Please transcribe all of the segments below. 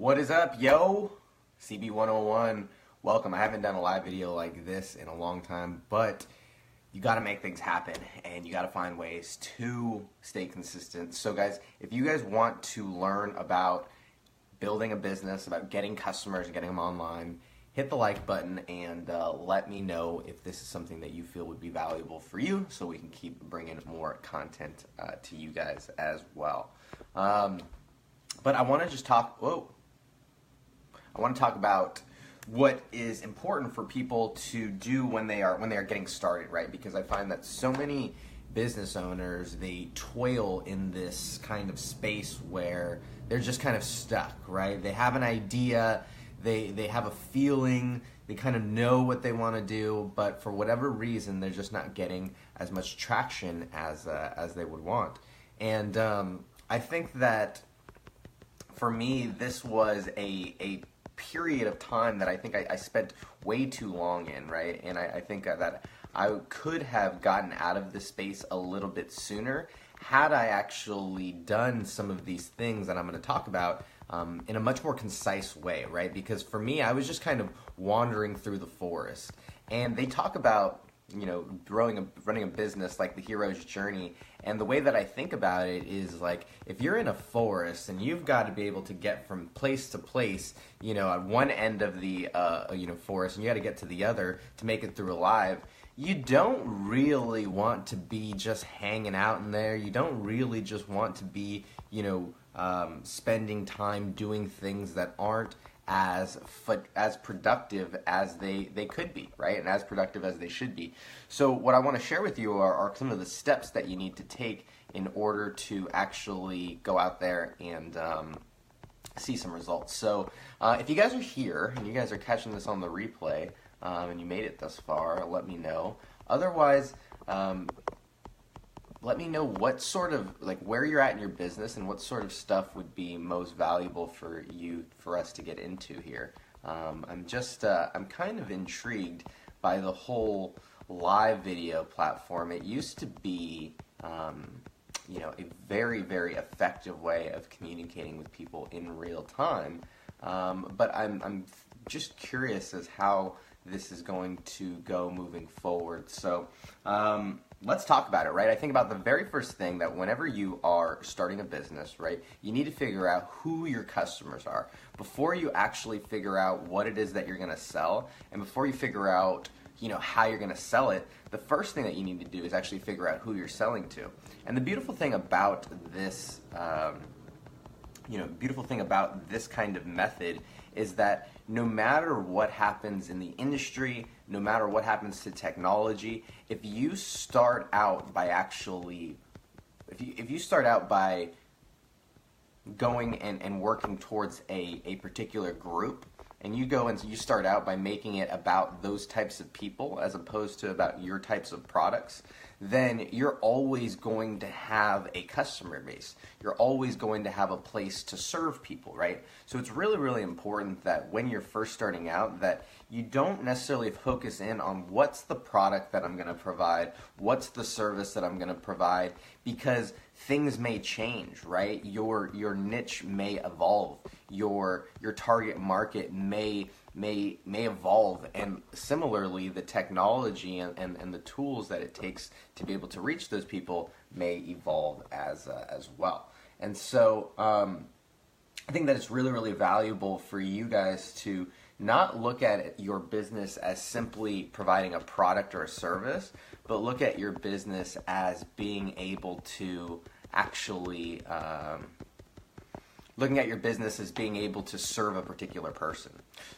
What is up, yo? CB101, welcome. I haven't done a live video like this in a long time, but you got to make things happen and you got to find ways to stay consistent. So guys, if you guys want to learn about building a business, about getting customers and getting them online, hit the like button and let me know if this is something that you feel would be valuable for you so we can keep bringing more content to you guys as well. But I want to just talk, I want to talk about what is important for people to do when they are getting started, right? Because I find that so many business owners, they toil in this kind of space where they're just kind of stuck, right? They have an idea, they have a feeling, they kind of know what they want to do, but for whatever reason, they're just not getting as much traction as they would want. And I think that for me, this was a period of time that I think I spent way too long in, right? And I think that I could have gotten out of this space a little bit sooner had I actually done some of these things that I'm going to talk about in a much more concise way, right? Because for me, I was just kind of wandering through the forest. And they talk about, you know, running a business like the hero's journey. And the way that I think about it is like, if you're in a forest and you've got to be able to get from place to place, you know, at one end of the forest, and you got to get to the other to make it through alive, you don't really want to be just hanging out in there. You don't really just want to be, you know, spending time doing things that aren't as productive as they could be, right? And as productive as they should be. So what I want to share with you are some of the steps that you need to take in order to actually go out there and see some results. So if you guys are here and you guys are catching this on the replay and you made it thus far, let me know. Otherwise, let me know what sort of, like, where you're at in your business and what sort of stuff would be most valuable for us to get into here. I'm kind of intrigued by the whole live video platform. It used to be, you know, a very, very effective way of communicating with people in real time. But I'm just curious as how this is going to go moving forward. So, let's talk about it, right? I think about the very first thing that whenever you are starting a business, right, you need to figure out who your customers are before you actually figure out what it is that you're going to sell, and before you figure out, you know, how you're going to sell it. The first thing that you need to do is actually figure out who you're selling to. And the beautiful thing about this, beautiful thing about this kind of method is that no matter what happens in the industry, no matter what happens to technology, if you start out by if you start out by going and working towards a particular group, and you go and you start out by making it about those types of people as opposed to about your types of products, then you're always going to have a customer base. You're always going to have a place to serve people, right? So it's really, really important that when you're first starting out that you don't necessarily focus in on what's the product that I'm going to provide, what's the service that I'm going to provide, because things may change, right? Your niche may evolve. Your target market may evolve, and similarly the technology and the tools that it takes to be able to reach those people may evolve as well. And so I think that it's really, really valuable for you guys to not look at your business as simply providing a product or a service, but look at your business as being able to actually looking at your business as being able to serve a particular person.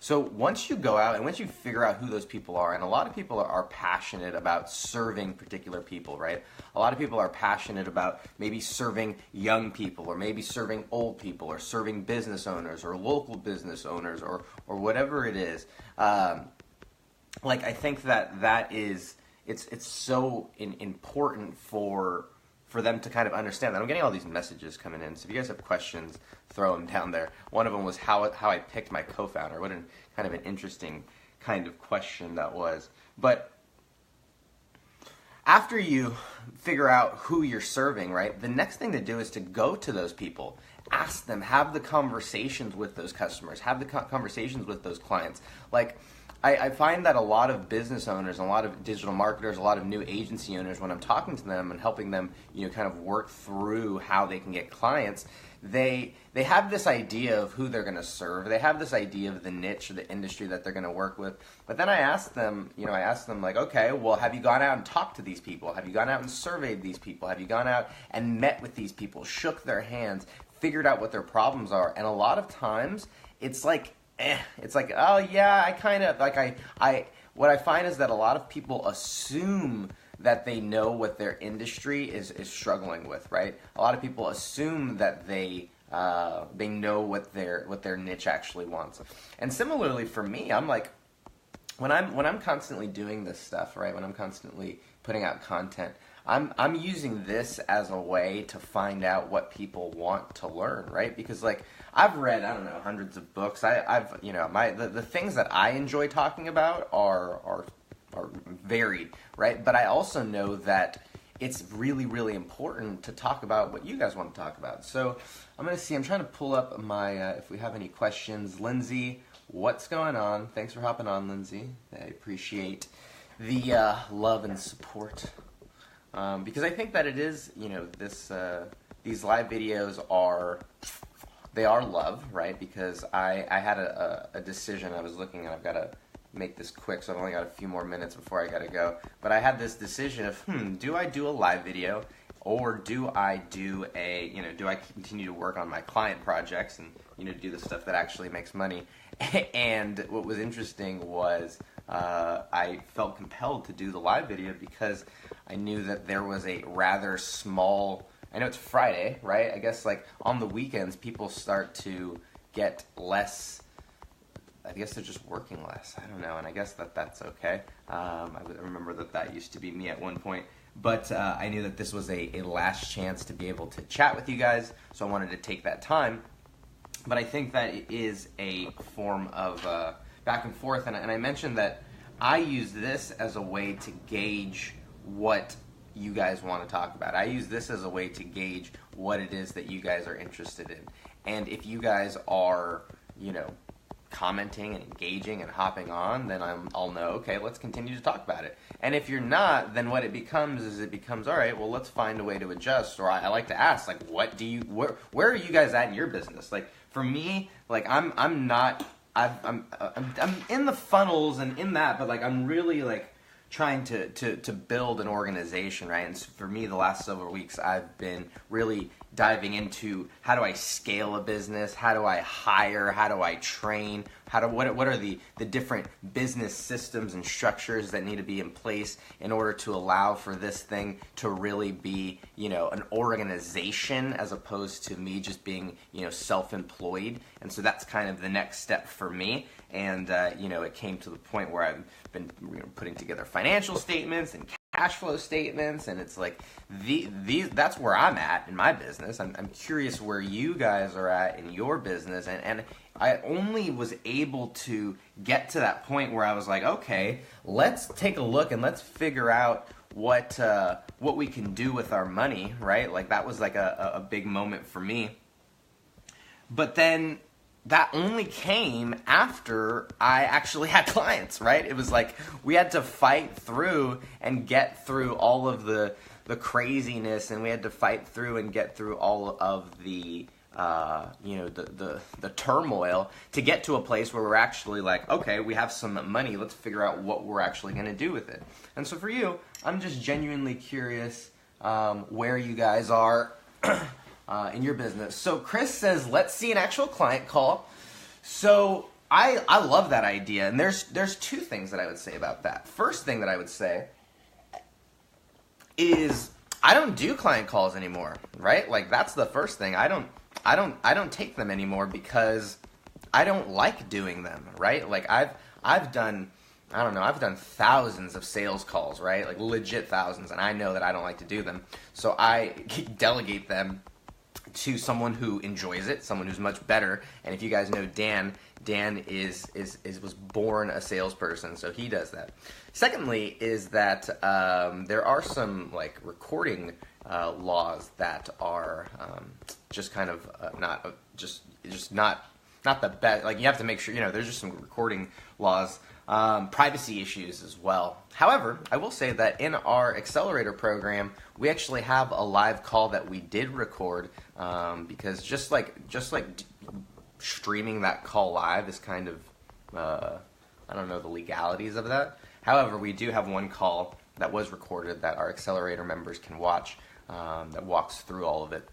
So once you go out and once you figure out who those people are, and a lot of people are passionate about serving particular people, right? A lot of people are passionate about maybe serving young people, or maybe serving old people, or serving business owners, or local business owners, or whatever it is. Like, I think that is, it's so important for them to kind of understand that. I'm getting all these messages coming in, so if you guys have questions, throw them down there. One of them was how I picked my co-founder. What kind of an interesting kind of question that was. But after you figure out who you're serving, right, the next thing to do is to go to those people, ask them, have the conversations with those customers, have the conversations with those clients. Like, I find that a lot of business owners, a lot of digital marketers, a lot of new agency owners, when I'm talking to them and helping them, kind of work through how they can get clients, they have this idea of who they're going to serve. They have this idea of the niche or the industry that they're going to work with. But then I ask them, like, okay, well, have you gone out and talked to these people? Have you gone out and surveyed these people? Have you gone out and met with these people, shook their hands, figured out what their problems are? And a lot of times, it's like, it's like, oh yeah, I kind of, like, what I find is that a lot of people assume that they know what their industry is struggling with, right? A lot of people assume that they know what their niche actually wants. And similarly for me, I'm like, when I'm constantly doing this stuff, right? When I'm constantly putting out content, I'm using this as a way to find out what people want to learn, right? Because, like, I've read, I don't know, hundreds of books. I've the things that I enjoy talking about are varied, right? But I also know that it's really, really important to talk about what you guys want to talk about. So I'm trying to pull up my, if we have any questions. Lindsay, what's going on? Thanks for hopping on, Lindsay. I appreciate the love and support. Because I think that it is, these live videos are love, right? Because I had a decision. I was looking, and I've got to make this quick, so I've only got a few more minutes before I got to go. But I had this decision of, do I do a live video, or do I do do I continue to work on my client projects and, do the stuff that actually makes money? And what was interesting was I felt compelled to do the live video because I knew that there was a rather small, I know it's Friday, right? I guess, like, on the weekends, people start to get less, I guess they're just working less. I don't know, and I guess that's okay. I remember that used to be me at one point. But I knew that this was a last chance to be able to chat with you guys, so I wanted to take that time. But I think that it is a form of back and forth, and I mentioned that I use this as a way to gauge what you guys want to talk about. I use this as a way to gauge what it is that you guys are interested in. And if you guys are, commenting and engaging and hopping on, then I'll know, okay, let's continue to talk about it. And if you're not, then what it becomes is all right, well, let's find a way to adjust. Or I like to ask, like, where are you guys at in your business? Like, for me, like, I'm in the funnels and in that, but, like, I'm really, like, trying to build an organization, right? And so for me, the last several weeks, I've been really diving into how do I scale a business, how do I hire, how do I train, what are the different business systems and structures that need to be in place in order to allow for this thing to really be, an organization as opposed to me just being, self-employed. And so that's kind of the next step for me. And, it came to the point where I've been putting together financial statements and cash flow statements, and it's like that's where I'm at in my business. I'm curious where you guys are at in your business, and I only was able to get to that point where I was like, okay, let's take a look and let's figure out what we can do with our money, right? Like, that was like a big moment for me. But then that only came after I actually had clients, right? It was like we had to fight through and get through all of the craziness, and we had to fight through and get through all of the the turmoil to get to a place where we're actually like, okay, we have some money, let's figure out what we're actually going to do with it. And so for you, I'm just genuinely curious where you guys are in your business. So Chris says, let's see an actual client call. So I love that idea, and there's two things that I would say about that. First thing that I would say is I don't do client calls anymore, right? Like, that's the first thing. I don't take them anymore because I don't like doing them, right? Like, I've done thousands of sales calls, right? Like, legit thousands, and I know that I don't like to do them. So I delegate them to someone who enjoys it, someone who's much better. And if you guys know Dan was born a salesperson, so he does that. Secondly is that there are some, like, recording laws that are just kind of not the best. Like, you have to make sure, there's just some recording laws, privacy issues as well. However, I will say that in our accelerator program, we actually have a live call that we did record, because just like streaming that call live is kind of, I don't know the legalities of that. However, we do have one call that was recorded that our accelerator members can watch, that walks through all of it.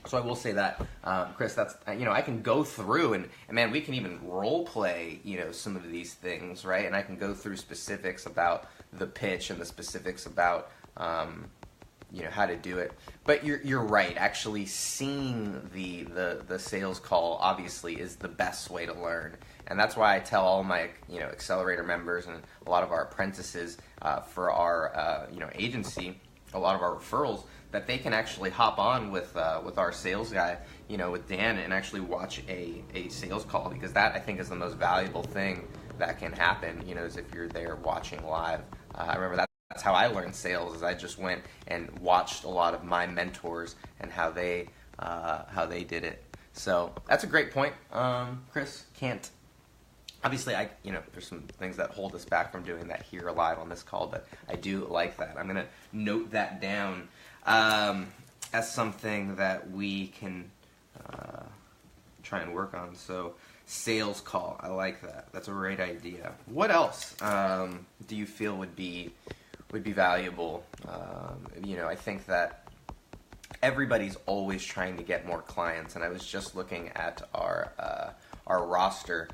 So I will say that, Chris, that's, I can go through and man, we can even role play, some of these things, right? And I can go through specifics about the pitch and the specifics about, how to do it. But you're right. Actually seeing the sales call obviously is the best way to learn. And that's why I tell all my, accelerator members and a lot of our apprentices, for our, agency, a lot of our referrals, that they can actually hop on with our sales guy, with Dan, and actually watch a sales call, because that, I think, is the most valuable thing that can happen, is if you're there watching live. I remember that's how I learned sales, is I just went and watched a lot of my mentors and how they did it. So that's a great point, Chris. Obviously, there's some things that hold us back from doing that here live on this call, but I do like that. I'm going to note that down as something that we can try and work on. So, sales call, I like that. That's a great idea. What else do you feel would be valuable? I think that everybody's always trying to get more clients, and I was just looking at our roster